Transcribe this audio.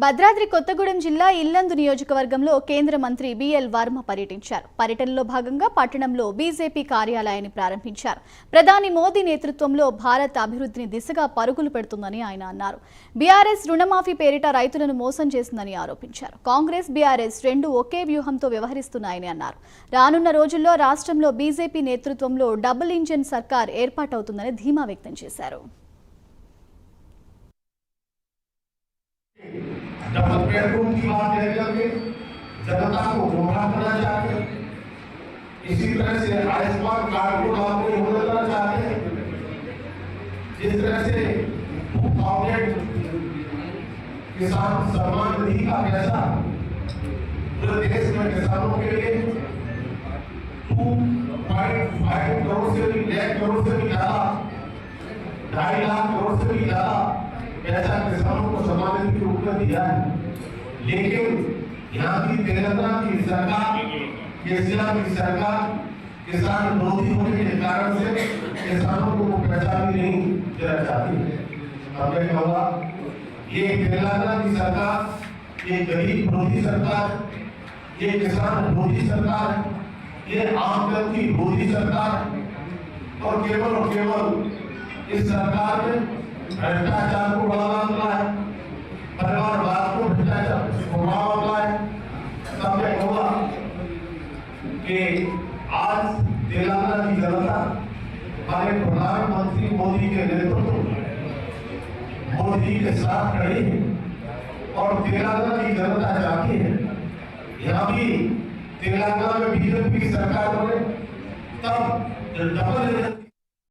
భద్రాద్రి కొత్తగూడెం జిల్లా ఇల్లందు నియోజకవర్గంలో కేంద్ర మంత్రి బిఎల్ వర్మ పర్యటించారు. పర్యటనలో భాగంగా పట్టణంలో బీజేపీ కార్యాలయాన్ని ప్రారంభించారు. ప్రధాని మోదీ నేతృత్వంలో భారత్ అభివృద్ధిని దిశగా పరుగులు పెడుతుందని ఆయన అన్నారు. బీఆర్ఎస్ రుణమాఫీ పేరిట రైతులను మోసం చేసిందని ఆరోపించారు. కాంగ్రెస్ బీఆర్ఎస్ రెండు ఒకే వ్యూహంతో వ్యవహరిస్తున్నాయని అన్నారు. రానున్న రోజుల్లో రాష్ట్రంలో బీజేపీ నేతృత్వంలో డబుల్ ఇంజిన్ సర్కార్ ఏర్పాటవుతుందని ధీమా వ్యక్తం చేశారు. डबल बेडरूम की बात करके जनता को गुमराह करना चाहते हैं। इसी तरह से आयुष्मान कार्ड को लागू होने देना चाहते हैं। जिस तरह से किसान सम्मान निधि का पैसा पूरे देश में किसानों के लिए 2.5 करोड़ से भी लाख करोड़ से भी ज्यादा 2.5 लाख करोड़ से भी ज्यादा पैसा किसानों को सम्मान निधि के रूप में दिया है। लेकिन यहाँ की तेलंगाना की सरकार, केसीआर की सरकार किसान विरोधी होने के कारण से किसानों को पैसा भी नहीं देना चाहती। अब मैं कहूँगा ये तेलंगाना की सरकार, ये गरीब विरोधी सरकार, ये किसान विरोधी सरकार, ये आम जन की विरोधी सरकार और केवल इस सरकार में भ्रष्टाचार को बढ़ावा मिला है, परिवारवाद को भ्रष्टाचार को बढ़ावा मिला है। तब मैं कहूँगा कि आज तेलंगाना की जनता हमारे प्रधानमंत्री मोदी के नेतृत्व मोदी के साथ खड़ी है और तेलंगाना की जनता चाहती है यहाँ भी तेलंगाना में बीजेपी की सरकार बने तब डबल